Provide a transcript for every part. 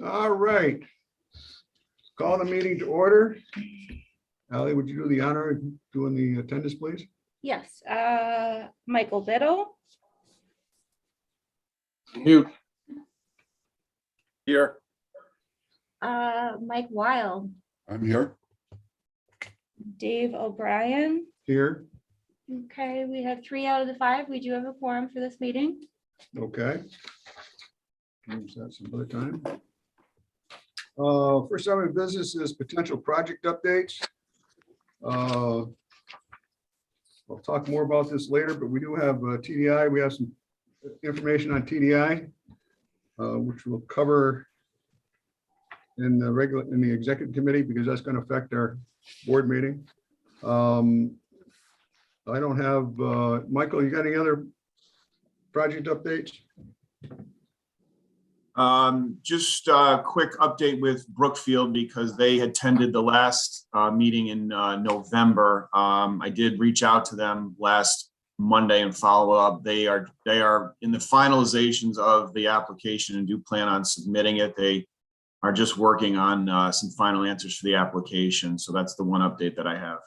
All right. Call the meeting to order. Ally, would you do the honor of doing the attendance, please? Yes, Michael Biddle, Mute. Here. Mike Wild, I'm here. Dave O'Brien. Here. Okay, we have 3 out of the 5. We do have a quorum for this meeting. Okay. Use that some other time. First order of business is potential project updates. I'll talk more about this later, but we do have TDI. We have some information on TDI, which we'll cover in the executive committee because that's going to affect our board meeting. I don't have Michael. You got any other project updates? Just a quick update with Brookfield because they attended the last meeting in November. I did reach out to them last Monday and follow up. They are in the finalizations of the application and do plan on submitting it. They are just working on some final answers for the application. So that's the one update that I have.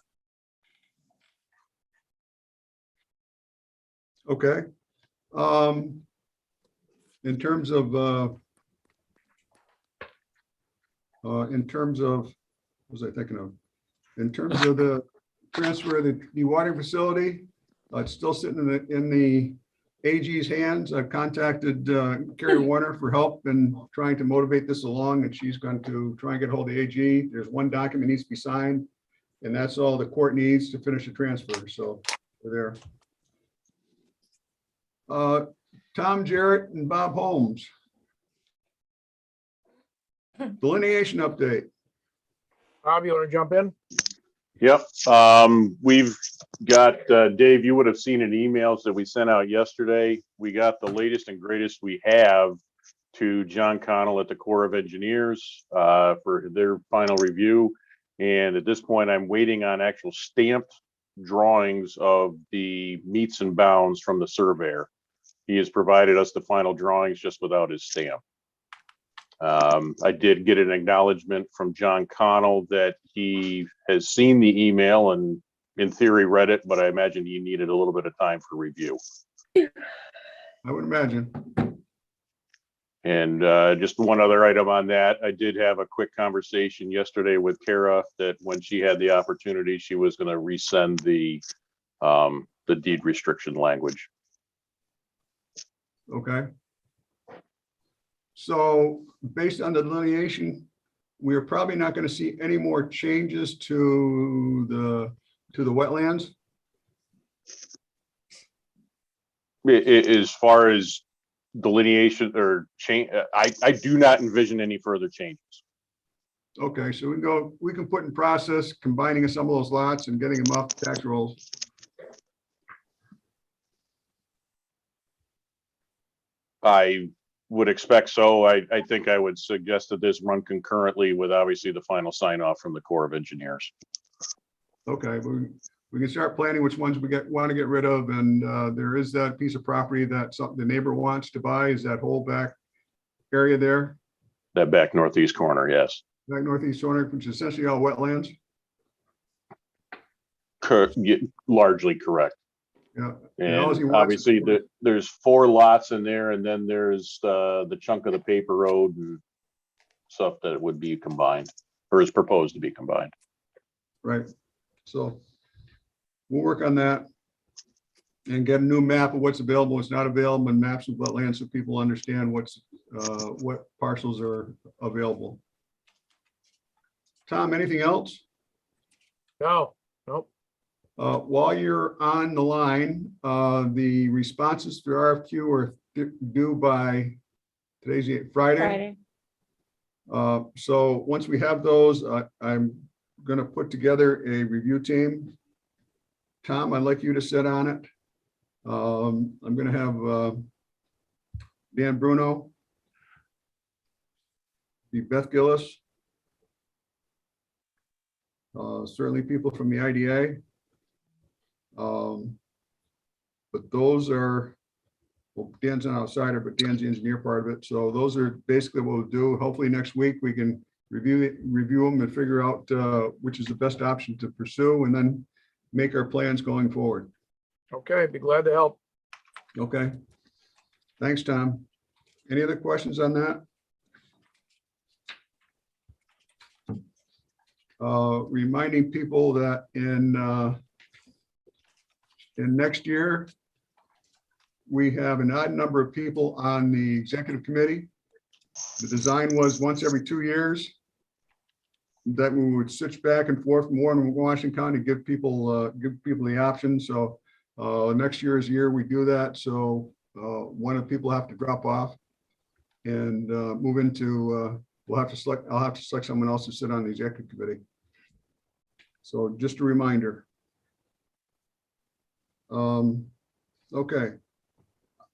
Okay. In terms of what was I thinking of? In terms of the transfer of the dewatering facility, it's still sitting in the AG's hands. I've contacted Carrie Warner for help in trying to motivate this along, and she's going to try and get hold of the AG. There's one document needs to be signed, and that's all the court needs to finish the transfer. So we're there. Tom Jarrett and Bob Holmes. Delineation update. Bob, you want to jump in? Yep. We've got, Dave, you would have seen in emails that we sent out yesterday. We got the latest and greatest we have to John Connell at the Corps of Engineers for their final review. And at this point, I'm waiting on actual stamped drawings of the meets and bounds from the surveyor. He has provided us the final drawings just without his stamp. I did get an acknowledgement from John Connell that he has seen the email and in theory read it, but I imagine he needed a little bit of time for review. I would imagine. And just one other item on that, I did have a quick conversation yesterday with Kara that when she had the opportunity, she was going to resend the deed restriction language. Okay. So based on the delineation, we're probably not going to see any more changes to the wetlands. As far as delineation or change, I do not envision any further changes. Okay, so we can put in process combining some of those lots and getting them off the tax rolls. I would expect so. I think I would suggest that this run concurrently with obviously the final sign off from the Corps of Engineers. Okay, we can start planning which ones we want to get rid of, and there is that piece of property that the neighbor wants to buy. Is that whole back area there? That back northeast corner, yes. Back northeast corner, which is essentially all wetlands. Largely correct. Yeah. And obviously there's 4 lots in there, and then there's the chunk of the paper road and stuff that would be combined or is proposed to be combined. Right. So we'll work on that and get a new map of what's available, what's not available, and maps of wetlands so people understand what parcels are available. Tom, anything else? No, nope. While you're on the line, the responses for RFQ are due by today's Friday. So once we have those, I'm going to put together a review team. Tom, I'd like you to sit on it. I'm going to have Dan Bruno, the Beth Gillis, certainly people from the IDA. But those are, well, Dan's an outsider, but Dan's the engineer part of it. So those are basically what we'll do. Hopefully next week we can review them and figure out which is the best option to pursue, and then make our plans going forward. Okay, be glad to help. Okay. Thanks, Tom. Any other questions on that? Reminding people that in next year, we have an odd number of people on the executive committee. The design was once every 2 years, that we would switch back and forth more in Washington County, give people the option. So next year is the year we do that. So one of the people have to drop off and move into, I'll have to select someone else to sit on the executive committee. So just a reminder. Okay.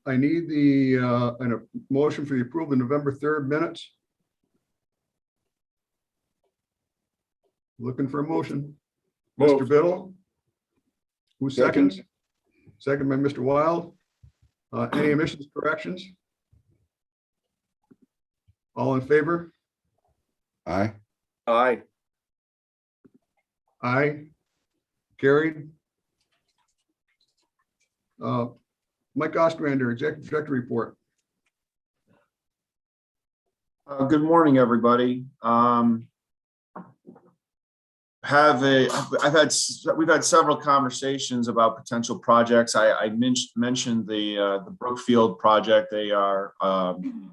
I need a motion for the approval of November 3rd minutes. Looking for a motion. Mr. Biddle? Who seconds? Second by Mr. Wild. Any omissions, corrections? All in favor? Aye. Aye. Aye. Carried. Mike Ostrander, Executive Director Report. Good morning, everybody. We've had several conversations about potential projects. I mentioned the Brookfield project. They are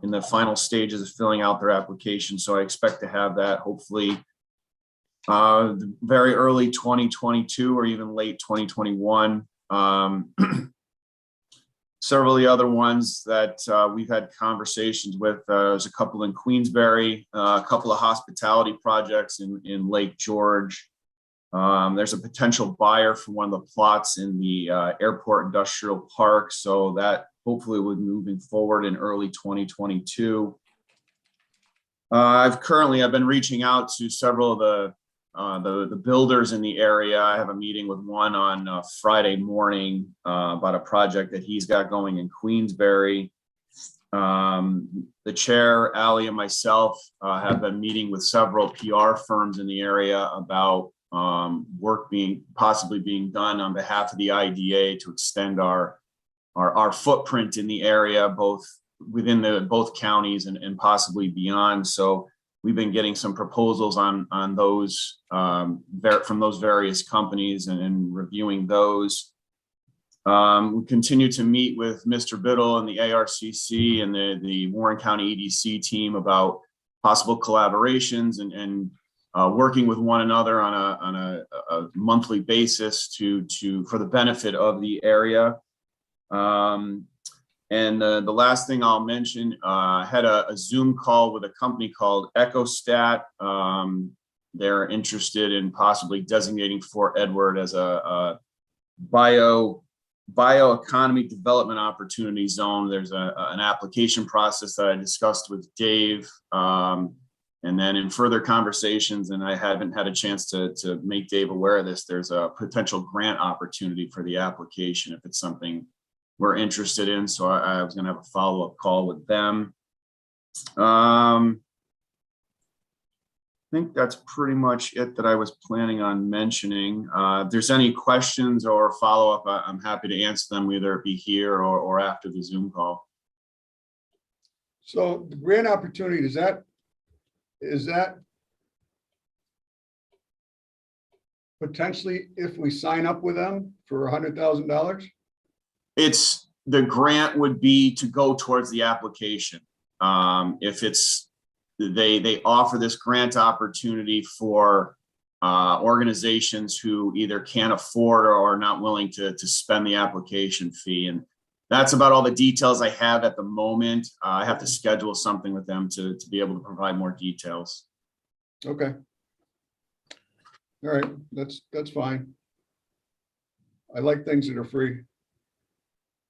in the final stages of filling out their application, so I expect to have that hopefully very early 2022 or even late 2021. Several of the other ones that we've had conversations with, there's a couple in Queensbury, a couple of hospitality projects in Lake George. There's a potential buyer for one of the plots in the airport industrial park. So that hopefully will be moving forward in early 2022. I've been reaching out to several of the builders in the area. I have a meeting with one on Friday morning about a project that he's got going in Queensbury. The chair, Ali, and myself have been meeting with several PR firms in the area about work possibly being done on behalf of the IDA to extend our footprint in the area, both within both counties and possibly beyond. So we've been getting some proposals on those from those various companies and reviewing those. We continue to meet with Mr. Biddle and the ARCC and the Warren County EDC team about possible collaborations and working with one another on a monthly basis for the benefit of the area. And the last thing I'll mention, I had a Zoom call with a company called EchoStat. They're interested in possibly designating Fort Edward as a bioeconomy development opportunity zone. There's an application process that I discussed with Dave. And then in further conversations, and I haven't had a chance to make Dave aware of this, there's a potential grant opportunity for the application if it's something we're interested in. So I was going to have a follow-up call with them. I think that's pretty much it that I was planning on mentioning. If there's any questions or follow-up, I'm happy to answer them, whether it be here or after the Zoom call. So the grant opportunity, is that potentially if we sign up with them for $100,000? The grant would be to go towards the application. If they offer this grant opportunity for organizations who either can't afford or are not willing to spend the application fee. And that's about all the details I have at the moment. I have to schedule something with them to be able to provide more details. Okay. All right, that's fine. I like things that are free.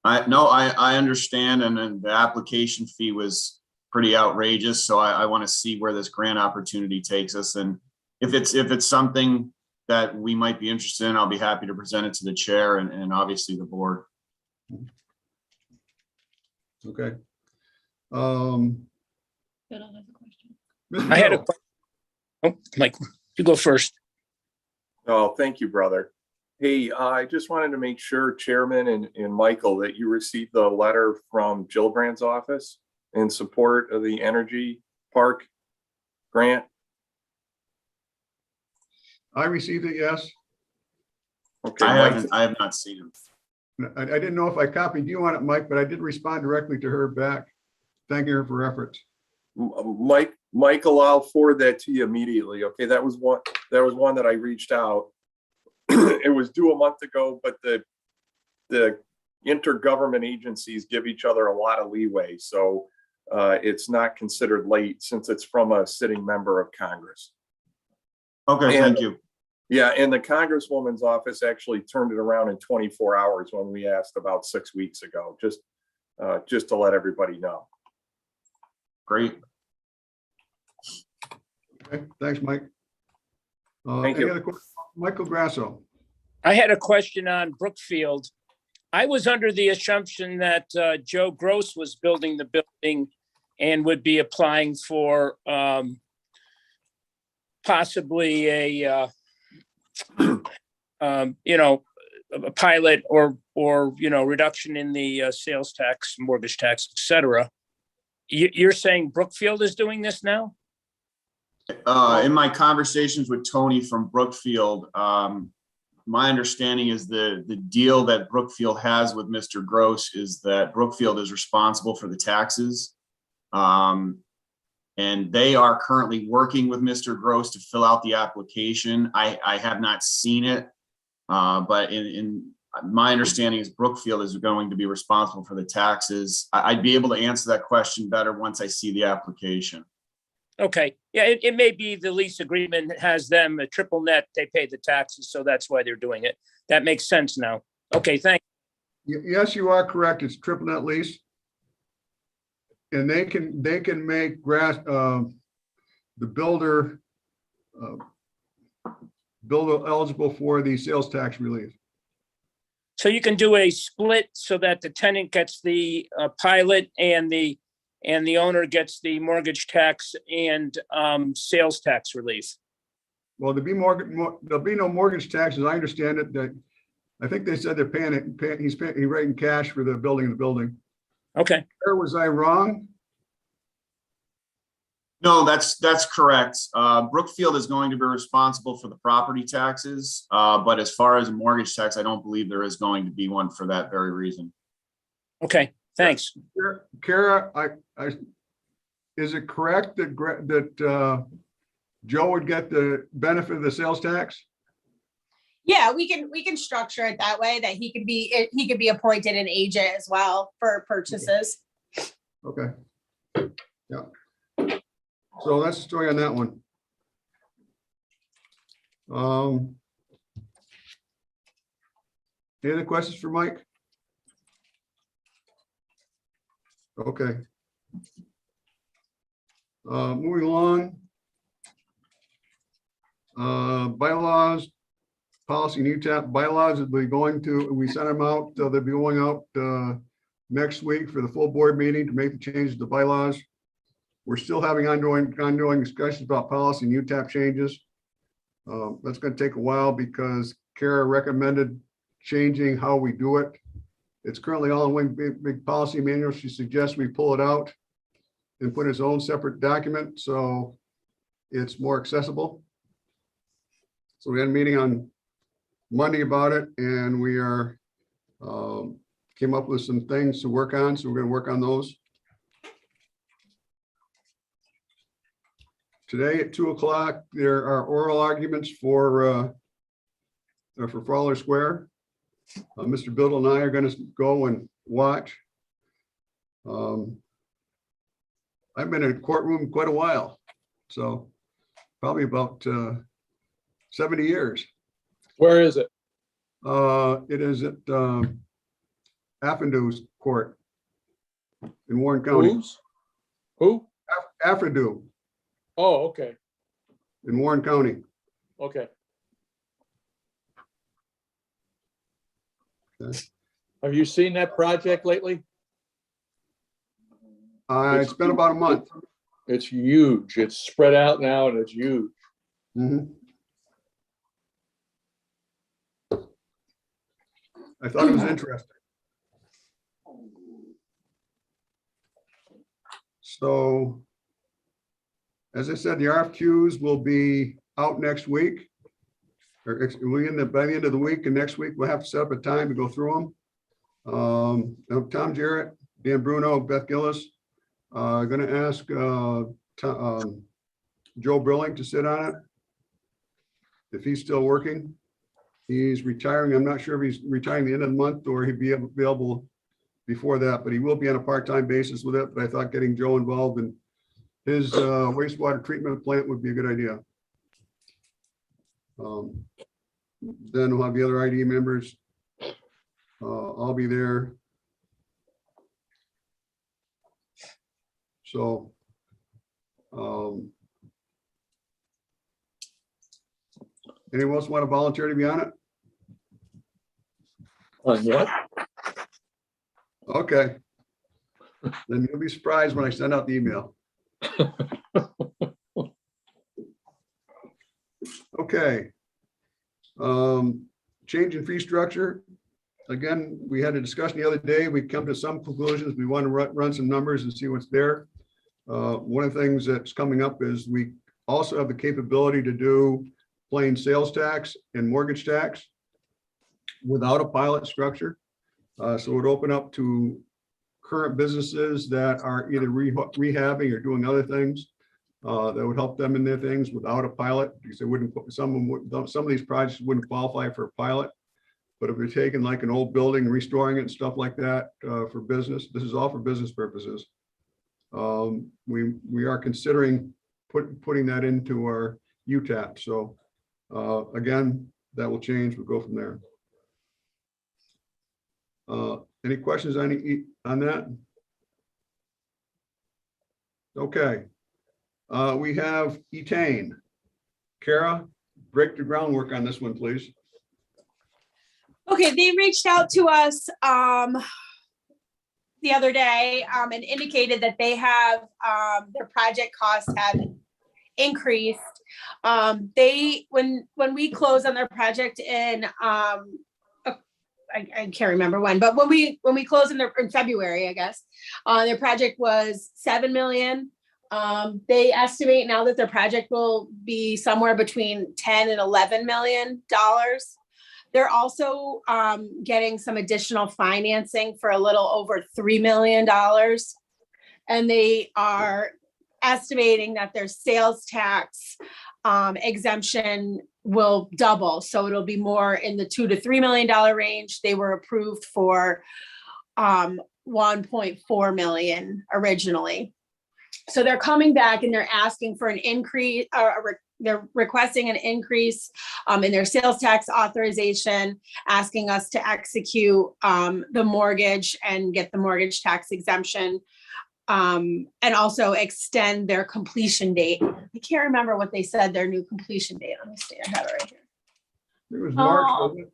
I understand, and then the application fee was pretty outrageous, so I want to see where this grant opportunity takes us, and if it's something that we might be interested in, I'll be happy to present it to the chair and obviously the board. Okay. Bill has a question. Mr. I had a, Bill, oh, Mike, you go first. Oh, thank you, brother. Hey, I just wanted to make sure, Chairman and Michael, that you received the letter from Gillibrand's office in support of the Energy Park grant. I received it, yes. Okay, I have not seen him. I didn't know if I copied you on it, Mike, but I did respond directly to her back, thanking her for her efforts. Michael, I'll forward that to you immediately. Okay, that was one that I reached out. It was due a month ago, but the intergovernment agencies give each other a lot of leeway, so it's not considered late since it's from a sitting member of Congress. Okay, thank you. Yeah, and the Congresswoman's office actually turned it around in 24 hours when we asked about 6 weeks ago, just to let everybody know. Great. Okay, thanks, Mike. Thank Any you. other questions? Michael Grasso. I had a question on Brookfield. I was under the assumption that Joe Gross was building the building and would be applying for possibly a a pilot or reduction in the sales tax, mortgage tax, et cetera. You're saying Brookfield is doing this now? In my conversations with Tony from Brookfield, my understanding is the deal that Brookfield has with Mr. Gross is that Brookfield is responsible for the taxes. And they are currently working with Mr. Gross to fill out the application. I have not seen it, but in my understanding is Brookfield is going to be responsible for the taxes. I'd be able to answer that question better once I see the application. Okay, yeah, it may be the lease agreement has them a triple net, they pay the taxes, so that's why they're doing it. That makes sense now. Okay, thank Yes, you are correct. It's triple net lease. And they can make the builder eligible for the sales tax relief. So you can do a split so that the tenant gets the pilot and the owner gets the mortgage tax and sales tax relief. Well, there'll be no mortgage taxes. I understand it. That I think they said they're paying it. He's writing cash for the building. Okay, Or was I wrong? No, that's correct. Brookfield is going to be responsible for the property taxes, but as far as a mortgage tax, I don't believe there is going to be one for that very reason. okay, thanks. Kara, is it correct that Joe would get the benefit of the sales tax? Yeah, we can structure it that way that he could be appointed an agent as well for purchases. Okay. Yeah. So that's the story on that one. Any other questions for Mike? Okay. Moving along. Bylaws, policy, new tap bylaws will be going to, we sent them out, they'll be going out next week for the full board meeting to make the changes to bylaws. We're still having ongoing discussions about policy and UTAP changes. That's going to take a while because Kara recommended changing how we do it. It's currently all in one big policy manual. She suggests we pull it out and put its own separate document so it's more accessible. So we had a meeting on Monday about it, and we came up with some things to work on. So we're going to work on those. Today at 2:00, there are oral arguments for Fowler Square. Mr. Biddle and I are going to go and watch. I've been in a courtroom quite a while, so probably about 70 years. Where is it? It is at Affindew's Court in Warren County. Whose? Who? Affindew Oh, okay, in Warren County. okay. Okay. Have you seen that project lately? It's been about a month. It's huge. It's spread out now and it's huge. Mhm. I thought it was interesting. So, as I said, the RFQs will be out next week. Or by the end of the week, and next week we'll have to set up a time to go through them. Tom Jarrett, Dan Bruno, Beth Gillis, going to ask Joe Brilling to sit on it if he's still working. He's retiring. I'm not sure if he's retiring the end of the month or he'd be available before that, but he will be on a part-time basis with it. But I thought getting Joe involved in his wastewater treatment plant would be a good idea. Then we'll have the other ID members. I'll be there. So anyone else want to volunteer to be on it? On what? Okay. Then you'll be surprised when I send out the email. Okay. Change in fee structure. Again, we had a discussion the other day. We come to some conclusions. We want to run some numbers and see what's there. One of the things that's coming up is we also have the capability to do plain sales tax and mortgage tax without a pilot structure. So it would open up to current businesses that are either rehabbing or doing other things that would help them in their things without a pilot, because they wouldn't, some of these projects wouldn't qualify for a pilot. But if you're taking like an old building, restoring it and stuff like that for business, this is all for business purposes. We are considering putting that into our UTAP. So again, that will change. We'll go from there. Any questions on that? Okay. We have Etain. Kara, break the groundwork on this one, please. Okay, they reached out to us the other day and indicated that they have their project costs have increased. When we closed on their project in I can't remember when, but when we closed in February, I guess, their project was 7 million. They estimate now that their project will be somewhere between 10 and 11 million dollars. They're also getting some additional financing for a little over $3 million. And they are estimating that their sales tax exemption will double. So it'll be more in the $2 to $3 million range. They were approved for 1.4 million originally. So they're coming back and they're asking for an increase, they're requesting an increase in their sales tax authorization, asking us to execute the mortgage and get the mortgage tax exemption, and also extend their completion date. I can't remember what they said their new completion date. Let me see, I have it right here. It was March, wasn't it?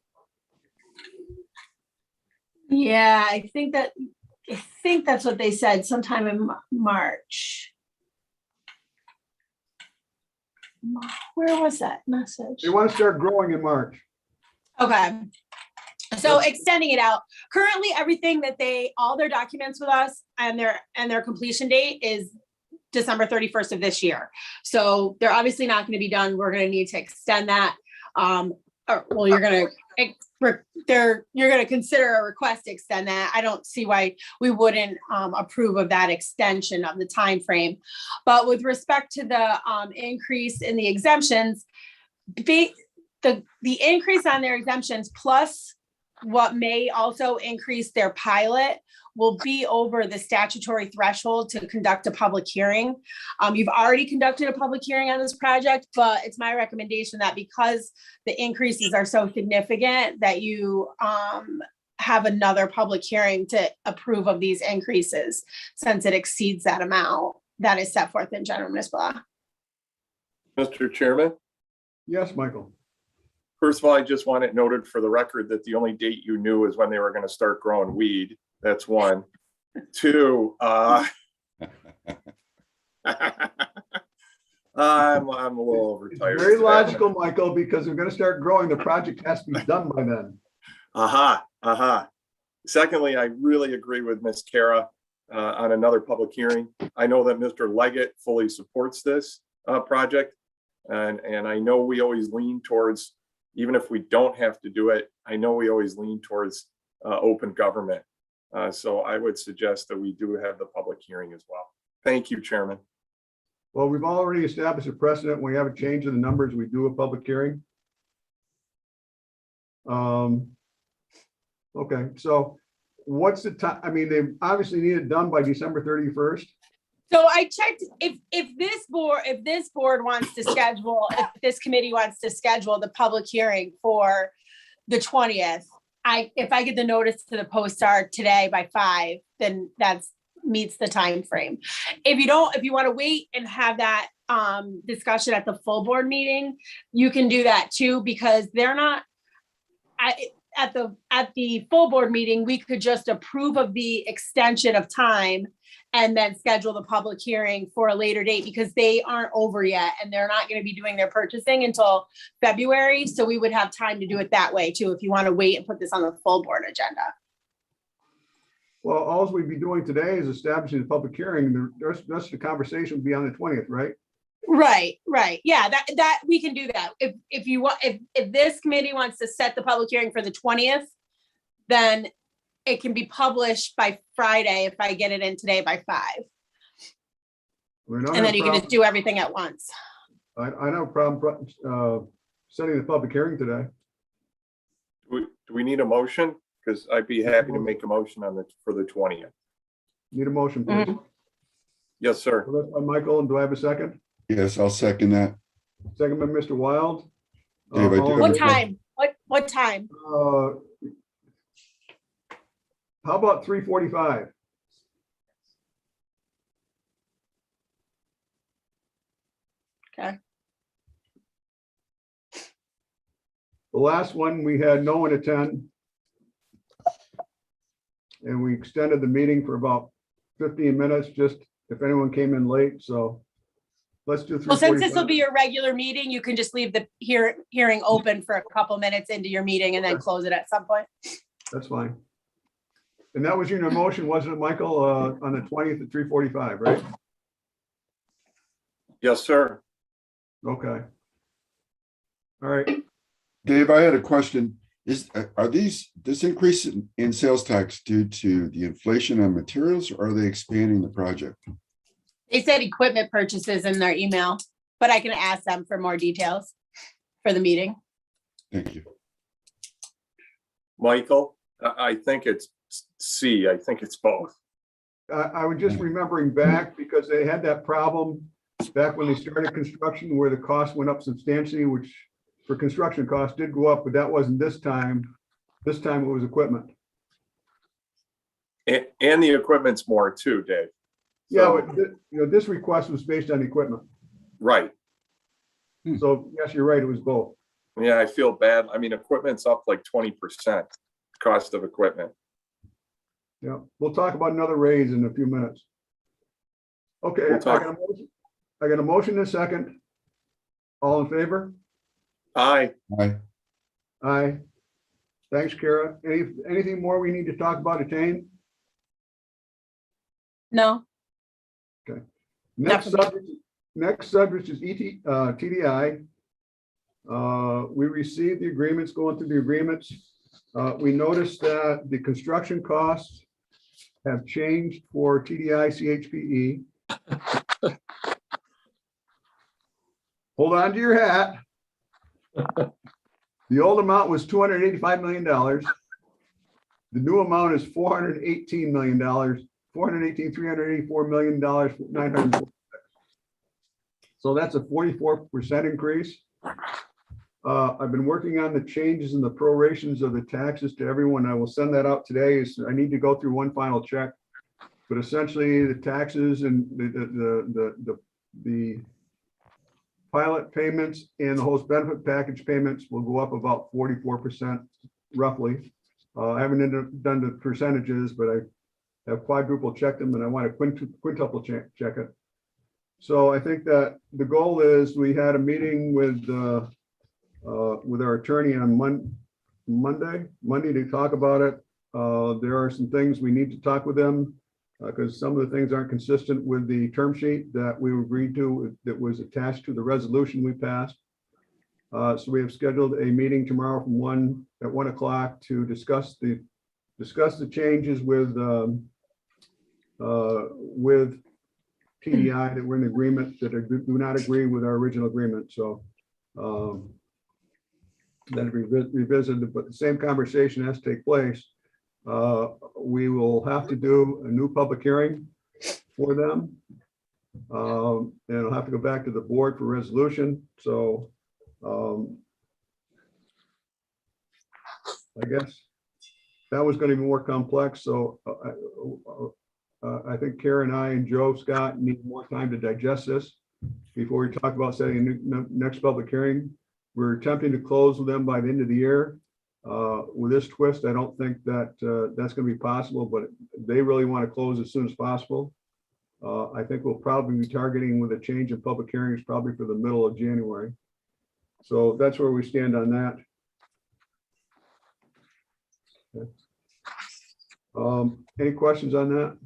Yeah, I think that's what they said, sometime in March. Where was that message? They want to start growing in March. Okay. So extending it out. Currently, everything that all their documents with us and their completion date is December 31st of this year. So they're obviously not going to be done. We're going to need to extend that. You're going to consider a request to extend that. I don't see why we wouldn't approve of that extension of the time frame. But with respect to the increase in the exemptions, the increase on their exemptions plus what may also increase their pilot will be over the statutory threshold to conduct a public hearing. You've already conducted a public hearing on this project, but it's my recommendation that because the increases are so significant that you have another public hearing to approve of these increases, since it exceeds that amount that is set forth in general municipal law. Mr. Chairman, Yes, Michael. first of all, I just want it noted for the record that the only date you knew is when they were going to start growing weed. That's one. Two, I'm a little overtired. Very today. logical, Michael, because they're gonna start growing. The project has to be done by then. Secondly, I really agree with Ms. Kara on another public hearing. I know that Mr. Leggett fully supports this project. And I know we always lean towards, even if we don't have to do it, I know we always lean towards open government. So I would suggest that we do have the public hearing as well. Thank you, Chairman. Well, we've already established a precedent. When we have a change in the numbers, we do a public hearing. Okay, so what's the time? I mean, they obviously need it done by December 31st. So I checked, if this board wants to schedule, if this committee wants to schedule the public hearing for the 20th, if I get the notice to the Post-Star today by 5, then that's meets the time frame. If you want to wait and have that discussion at the full board meeting, you can do that too, because they're not at the full board meeting, we could just approve of the extension of time and then schedule the public hearing for a later date, because they aren't over yet and they're not going to be doing their purchasing until February. So we would have time to do it that way too, if you want to wait and put this on the full board agenda. Well, all we'd be doing today is establishing the public hearing. The rest of the conversation would be on the 20th, right? Right. Yeah, that we can do that. If you want, if this committee wants to set the public hearing for the 20th, then it can be published by Friday if I get it in today by 5. And then you can just do everything at once. I don't have a problem setting the public hearing today. Do we need a motion? Because I'd be happy to make a motion for the 20th. Need a motion, please. Yes, sir. Well, that's by Michael, and do I have a second? Yes, I'll second that. Second by Mr. Wild. Dave, I do all in have What a- favor? time? What time? How about 3:45? Okay. The last one, we had no one attend. And we extended the meeting for about 15 minutes, just if anyone came in late, so let's do 3:45. Well, since this will be your regular meeting, you can just leave the hearing open for a couple minutes into your meeting and then close it at some point. That's fine. And that was your motion, wasn't it, Michael, on the 20th at 3:45, right? Yes, sir. Okay. All right. Dave, I had a question. Are this increase in sales tax due to the inflation on materials, or are they expanding the project? They said equipment purchases in their email, but I can ask them for more details for the meeting. Thank you. Michael, I think it's C. I think it's both. I was just remembering back, because they had that problem back when they started construction where the cost went up substantially, which for construction costs did go up, but that wasn't this time. This time it was equipment. And the equipment's more too, Dave. Yeah, So- but this request was based on equipment. Right. So yes, you're right, it was both. Yeah, I feel bad. I mean, equipment's up like 20%, cost of equipment. Yeah, we'll talk about another raise in a few minutes. Okay, We'll I talk- got a motion and a second. All in favor? Aye. Aye. Aye. Thanks, Kara. Anything more we need to talk about, Attain? No, Next Nothing. subject is TDI. We received the agreements, going through the agreements. We noticed that the construction costs have changed for TDI CHPE. Hold on to your hat. The old amount was $285 million. The new amount is $418 million, $384 million, 900. So that's a 44% increase. I've been working on the changes in the prorations of the taxes to everyone. I will send that out today. I need to go through one final check. But essentially, the taxes and the pilot payments and the host benefit package payments will go up about 44% roughly. I haven't done the percentages, but I have quadruple checked them and I want to quintuple check it. So I think that the goal is, we had a meeting with our attorney on Monday to talk about it. There are some things we need to talk with them because some of the things aren't consistent with the term sheet that we agreed to that was attached to the resolution we passed. So we have scheduled a meeting tomorrow at 1 o'clock to discuss the changes with TDI that we're in agreement, that do not agree with our original agreement. So that'll be revisited, but the same conversation has to take place. We will have to do a new public hearing for them. And it'll have to go back to the board for resolution. So I guess that was going to be more complex. So I think Karen, I, and Joe Scott need more time to digest this before we talk about setting a next public hearing. We're attempting to close with them by the end of the year. With this twist, I don't think that that's going to be possible, but they really want to close as soon as possible. I think we'll probably be targeting with a change in public hearings probably for the middle of January. So that's where we stand on that. Okay. Any questions on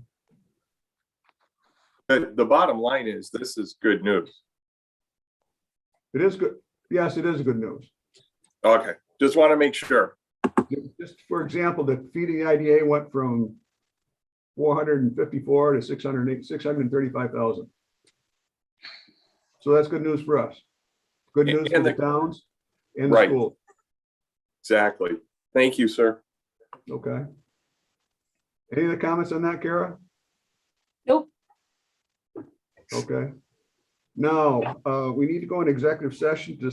that? The bottom line is, this is good news. It is good. Yes, it is good news. Okay, just want to make sure. Just for example, the fee to the IDA went from 454 to 635,000. So that's good news for us. Good news for the towns and the Right. schools. Exactly. Thank you, sir. Okay. Any other comments on that, Kara? Nope. Okay. Now, we need to go into executive session to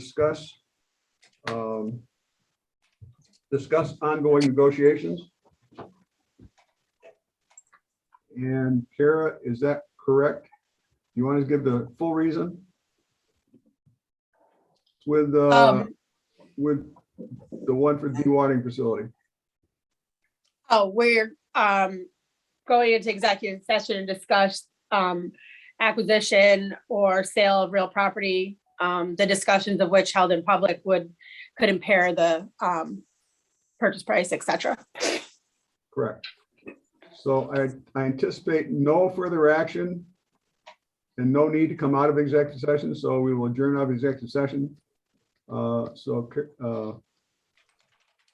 discuss ongoing negotiations. And Kara, is that correct? You want to give the full reason? With the one for dewatering facility. Oh, we're going into executive session to discuss acquisition or sale of real property, the discussions of which held in public could impair the purchase price, et cetera. Correct. So I anticipate no further action and no need to come out of executive session. So we will adjourn out of executive session. So